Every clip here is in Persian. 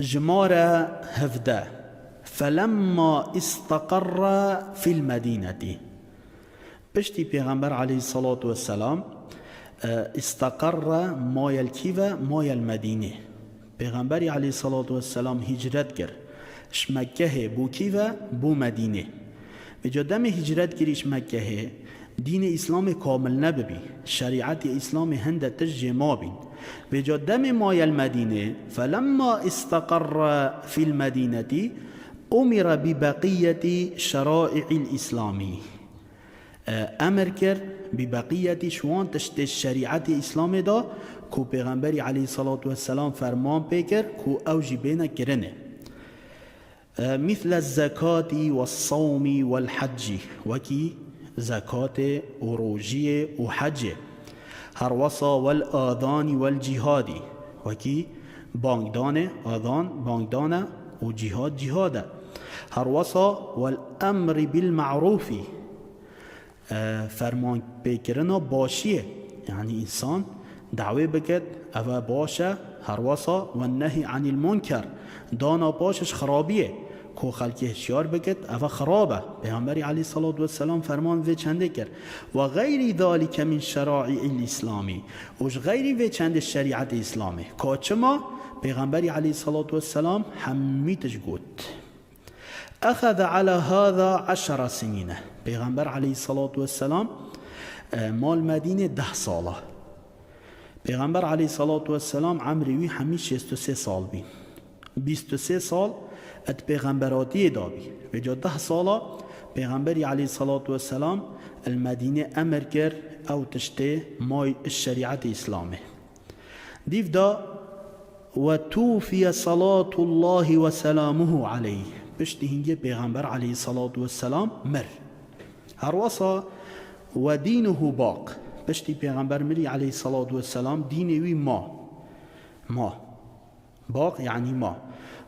جمارة هفده فلما استقر في المدينة. بشتي پیغمبر عليه الصلاة والسلام استقر مايل كيفا مايل المدينة. پیغمبر عليه الصلاة والسلام هجرت كر اش مكه بو كيفا بو مدينة. بجا دم هجرت كريش مكه دين اسلام كامل نببي، شريعت اسلام هند تجي ما بين. بجا دم مايل المدينة فلما استقر في المدينة امر ببقية شرائع الاسلامي. امر کر ببقیت شوان تشت شریعت اسلام دا کو پیغمبری علیه الصلاة والسلام فرمان پیکر کو اوجی بین کرنه مثل الزكاة والصوم والحج وكي زكاة وروجية وحج هروصا والآذان والجهاد وكي بانگدان آذان بانگدان وجهاد جهاد هروصا والأمر بالمعروف فرمان بکرنا باشیه، یعنی انسان دعوی بکد او باشه هروسا و نهی عن المنکر دانا باشش خرابیه کو خلقی هشیار بکد او خرابه. پیامبری علیه الصلاة والسلام فرمان وی چنده کرد و غیر ذالک من شرائع الاسلامی وش غیری وی چند شریعت اسلامی که چما پیغمبری علیه الصلاة والسلام همیتش گود. أخذ على هذا 10 سنين. پیغمبر علیه الصلاة والسلام مال مدینه 10 ساله. پیغمبر علیه الصلاة والسلام عمروی همیش 63 سال بین. 23 سال ات پیغمبراتی دابی. و جا 10 ساله پیغمبری علیه الصلاة والسلام المدینه امر کر او تشته مای الشریعت اسلامه. دیو دا و توفی صلاة الله وسلامه علیه. پشتی هنگه پیغمبر علیه الصلاة والسلام مر هروسا و دینه باق. پشتی پیغمبر مری علیه الصلاة والسلام دینوی ما باق یعنی ما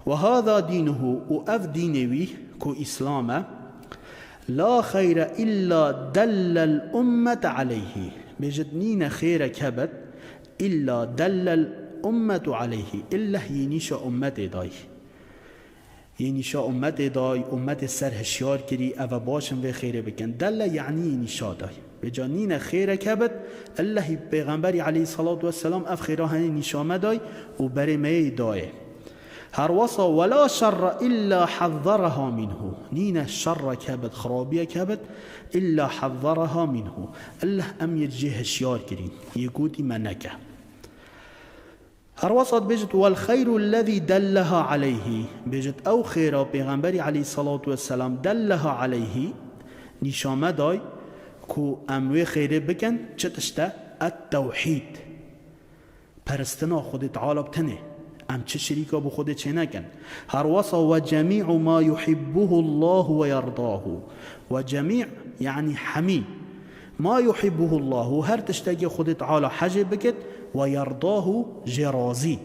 و هذا دینه و اف دینوی کو اسلامه لا خیر الا دل الامت علیه. بجد نین خیر کبت الا دل الامت علیه الا هینیش امت دای یعنی شا امت دای امت سر هشیار کری او باشن و خیره بکن دل یعنی نشا دای بجانین خیره کبت الله پیغمبری علیه الصلاة والسلام اف خیره هنی نشامه دای و برمه دای هر وصا ولا شر الا حذرها منه. نین شر کبت خرابیه کبت الا حذرها منه الله ام یجه هشیار کرین یکوتی منکه. هر وسط بجت والخير الذي دلها عليه. بجت او خيرا پیغمبری علیه الصلاة والسلام دلها عليه نشامه دای کو اموی خیره بکن چتشته التوحید پرستنا خود تعالی بتنه ام چه شریکا بو خود چه نکن. هر وسط و جميع ما يحبه الله ويرضاه و جميع يعني حمي ما يحبه الله هر تشتاقي خود تعالی حج بکت و یرضاه جرازی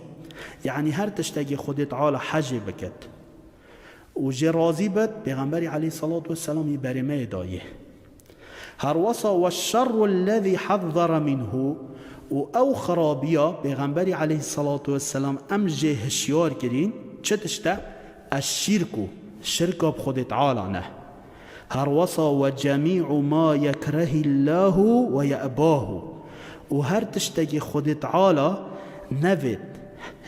یعنی هر تشتاقي خود تعالی حج بکت و جرازی بد پیغمبری علیه الصلاة والسلام برمه دایه. هر وصا و الشر الذي حذر منه و او خرابیا پیغمبری علیه الصلاة والسلام ام جه هشیار کرین چه تشتا الشرکو شرکا بخود تعالی نه. هر وصا و جميع ما يكره الله و یأباه و هر تشتاقي خود تعالی نفد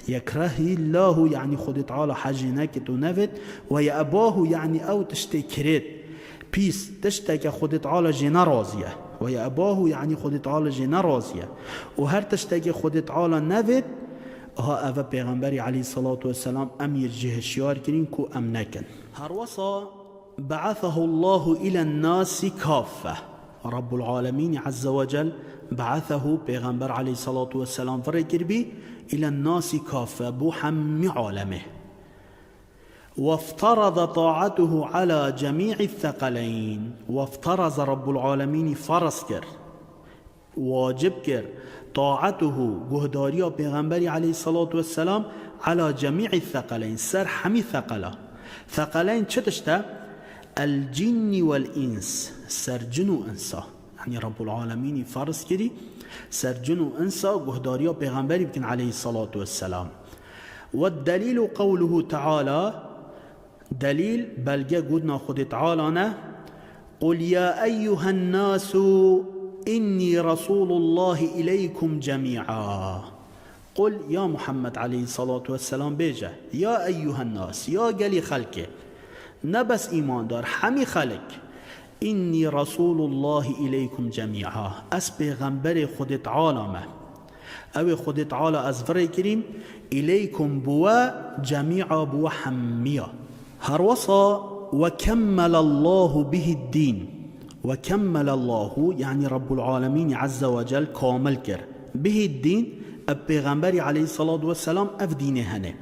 يكره الله يعني خود تعالی حاجی نکت و نفد و یأباه يعني او تشتاقي پیس تشتاقي خود تعالی جنا راضیه و یأباه يعني خود تعالی جنا راضیه و هر تشتاقي خود تعالی نفد ها اوه پیغمبری علیه الصلاة والسلام ام یجه شیار کرین کو ام نکن. هر وصا بعثه الله الى الناس كافة. رب العالمين عز وجل بعثه پیغمبر علیه الصلاة والسلام فرقر بي الى الناس كافة بو حم عالمه وافترض طاعته على جميع الثقلين. وافترض رب العالمين فرض كر واجب كر طاعته جهداريا پیغمبر علیه الصلاة والسلام على جميع الثقلين سر حمي ثقلين چتشتا الجن والإنس سر جن و انسا يعني رب العالمين فرض كري سر جن و انسا جهداريا پیغمبر بكن عليه الصلاة والسلام والدليل قوله تعالى دليل بلگه گودنا خود تعالى نه قل يا أيها الناس إني رسول الله إليكم جميعا. قل يا محمد عليه الصلاة والسلام بيجه يا أيها الناس يا قلي خلقه نبس إيمان دار حمي خلق إني رسول الله إليكم جميعا أس پیغمبر خود تعالى ما او خود تعالى أزفر كريم إليكم بوا جميعا بوا حميا هر وصا وكمل الله به الدين وكمل الله يعني رب العالمين عز وجل كامل كر به الدين پیغمبری علیه الصلاة والسلام اف دین هنه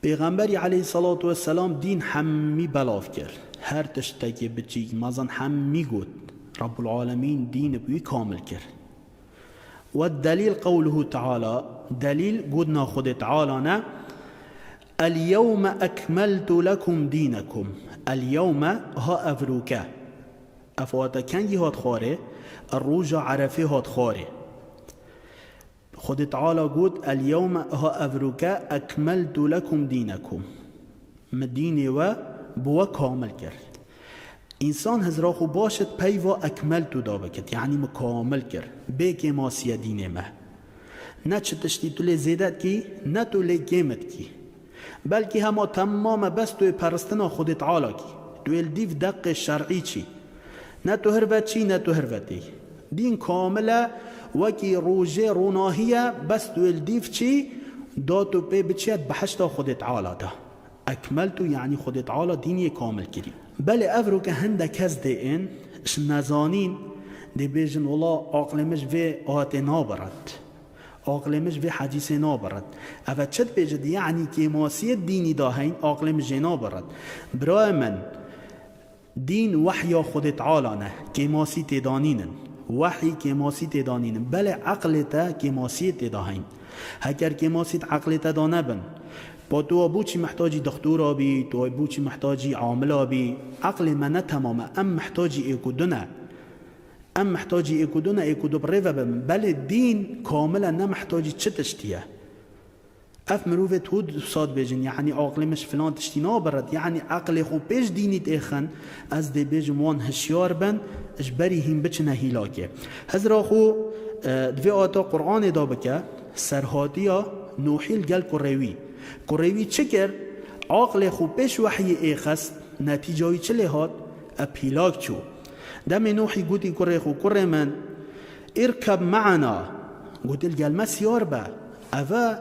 پیغمبری علیه الصلاة والسلام دین همی بلاف کرد هر تشتگی بچیگ مازن همی گود رب العالمین دین بوی کامل کرد والدليل قوله تعالى دليل قدنا خود تعالى نه اليوم أكملت لكم دينكم اليوم ها أفروكا أفواتا كان يهات خاري الروجة عرفه هات خاري خود تعالى قد اليوم ها أفروكا أكملت لكم دينكم مديني و بوا كامل کرد انسان هزراخو باشد پیوا اکملتو دا بکد یعنی مکامل کرد بکی ماسیه دینه ما نه چه تشتی تو لی زیدت کی نه تو لی گیمت کی بلکه همه تمام بس توی پرستنا خود تعالی کی توی الدیف دق شرعی چی نه تو هروت چی نه تو هروتی دین کامله وکی روژه روناهیه بس توی الدیف چی دا تو پی بچید بحشتا خود تعالی دا اکملتو یعنی خود تعالی دینی کامل کری بله افرو که هنده کس ده این اش نزانین ده بیجن والله عقلمش و آت نابرد عقلمش و حدیث نابرد اوه چد بیجد یعنی که ماسی دینی دا هین عقلمش نابرد برای من دین وحی خود تعالی نه که ماسی تدانینن وحی که ماسی تدانینن بله عقلتا که ماسی تداهین هکر که ماسی عقلتا دانبن با تو ابوچی محتاجی دکتر آبی تو ابوچی محتاجی عامل آبی عقل من تماما ام محتاجی اکودونه ام محتاجی اکودونه اکودو بره و بله دین کاملا نمحتاجی چه تشتیه اف مروفت هود صاد بیجن یعنی عقل مش فلان تشتی نابرد یعنی عقل خو پیش دینیت ایخن از دی بیجم وان هشیار بن اجبری هم بچنه هیلاکه هزرا خو دوی آتا قرآن دا بکه سرهاتیا نوحیل گل کروی چه کرد؟ عقل خوب پیش وحی ایخست نتیجهی چه لحاد؟ اپیلاک چو دم نوحی گوتی کره من ارکب معنا گوتی الگل مسیار با اوه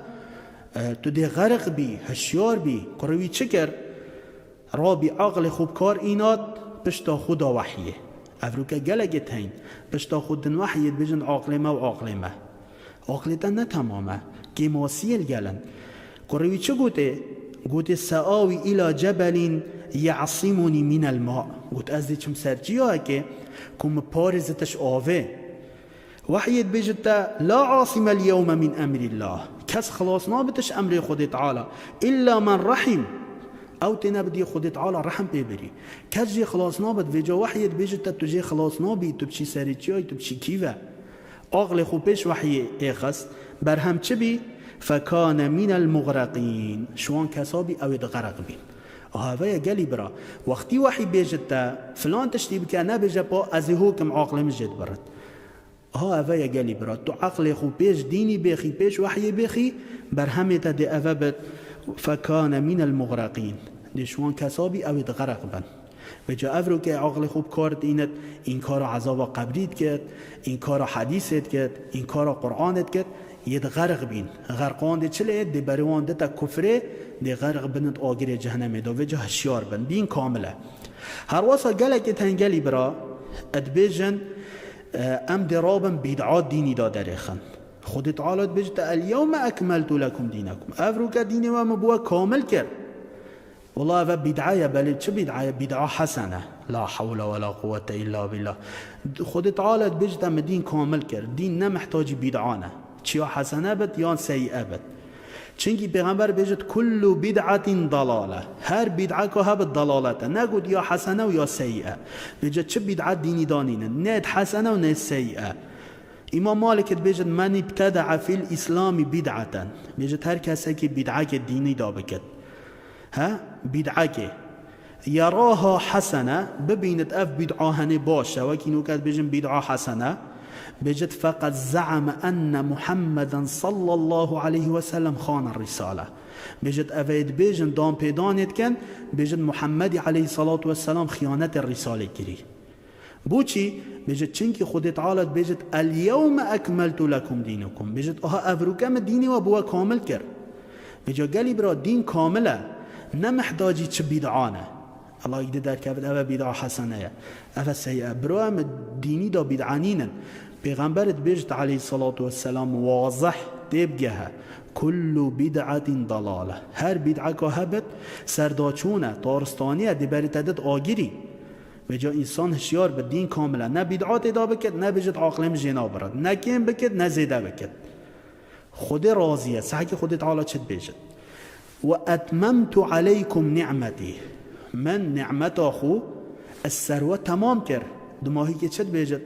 تو دی غرق بی هشیار بی کروی چه کرد؟ رابی عقل خوب کار ایناد پشتا خدا وحیه افروکه گلگت هین پشتا خود دن وحیت بجن عقل ما و عقل ما عقلتا نتمامه که ماسیل گلن کروی چه گوته؟ گوته سآوی الى جبل یعصمونی من الماء گوت از دیچم سرچی ها که کم پارزتش آوه وحیت بجتا لا عاصم اليوم من امر الله کس خلاص نابتش امر خود تعالی الا من رحم او تنبدی خود تعالی رحم ببری کس جی خلاص نابت وجا وحیت بجتا تو جی خلاص نابی تو بچی سرچی های تو بچی کیوه عقل خوب پیش وحی ایخست برهم چه بی؟ فکان من المغرقین شوان کسابی اوید غرق بین هاوی گلی برا وقتی وحی بیجتا فلان تشتی بکه نبیجه پا از حکم عقل مجد برد هاوی گلی برا تو عقل خوب پیش دینی بخی پیش وحی بخی برهمی تا دی اوید فکان من المغرقین دی شوان کسابی اوید غرق بین و جا افرو که عقل خوب کارد اینت این کار عذاب قبریت کرد این کار حدیثت کرد این کار قرآنت کرد ید غرق بین غرقان دی چله دی بروان دی تا کفره دی غرق بینت آگر جهنم دا و جا هشیار بین دین کامله هر واسا گلک تنگلی برا ادبیجن ام دی رابن بیدعات دینی دا دریخن خود تعالی بجتا اليوم اکملت لکم دینکم افرو که دینی و مبوا کامل کرد والله و بدعه بله چه بدعه؟ بدعه حسنه لا حول ولا قوة الا بالله خود تعالی بجتا دین کامل کرد دین نمحتاجی بدعانه چیا حسنه بد یا سیئه بد چنگی پیغمبر بجت کل بدعت ضلاله هر بدعه که هبت ضلالته نگود یا حسنه و یا سیئه بجت چه بدعت دینی دانینه نه حسنه و نه سیئه امام مالک بيجد من ابتدع في الاسلام بدعة، بيجد هر کسی که بدعه دینی دا بکد، ها بدعه يراها حسنة، ببينت اف بدعه هنه باشه و كينو كد بيجن بدعه حسنة، بيجد فقد زعم ان محمدا صلى الله عليه وسلم خان الرسالة، بيجد افيد بيجن دام پیدانت کن بيجد محمد عليه الصلاة والسلام خيانة الرسالة كري. بوچی؟ بيجد چنكي خود تعالى بيجد اليوم اكملت لكم دينكم، بيجد اها افروكم ديني و بوا كامل كر. بيجد قالي برا دين كاملة نمحتاجي چه بدعانه، الله يقدر در كفت اوا بدعه حسنه اوا سيئه برو هم ديني دا بدعانين. پیغمبرت بيجد عليه الصلاة والسلام واضح تبگه كل بدعة ضلالة، هر بدعه که هبت سرداچونه تارستانیه دی بری تدت آگیری. به جا انسان هشیار به دین کاملا نه بدعات ادا بکد نه بجد عاقلم جنا برد، نه کم بکد نه زیده بکد. خود راضیه سحک خود تعالی چد بجد و اتممت علیکم نعمتی، من نعمت آخو السروه تمام کر دماهی که چد بجد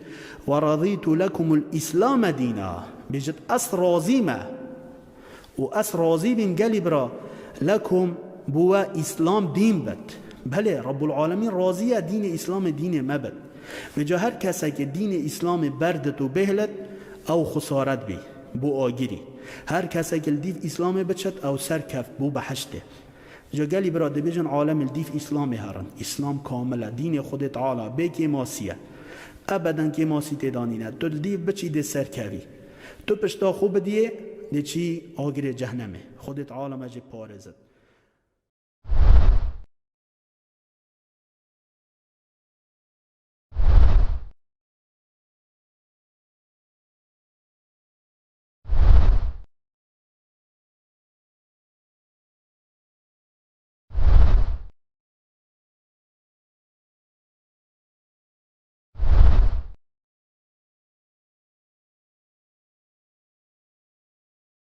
و رضیت لکم الاسلام دینا، بجد اس راضیمه و اس راضی بین قلب را لکم بوا اسلام دین بد. بله رب العالمین راضیه دین اسلام دین مبد. بجا هر کسی که دین اسلام بردت و بهلت او خسارت بی بو آگیری، هر کسی که دیف اسلام بچت او سر کف بو بحشته. جا گلی براده بجن عالم الدیف اسلام هرن، اسلام کامله دین خود تعالی بی که ماسیه ابدا که ماسی تدانینه. تو دیف بچی ده سر کوی تو پشتا خوب دیه ده چی آگیر جهنمه. خود تعالی مجب پارزد.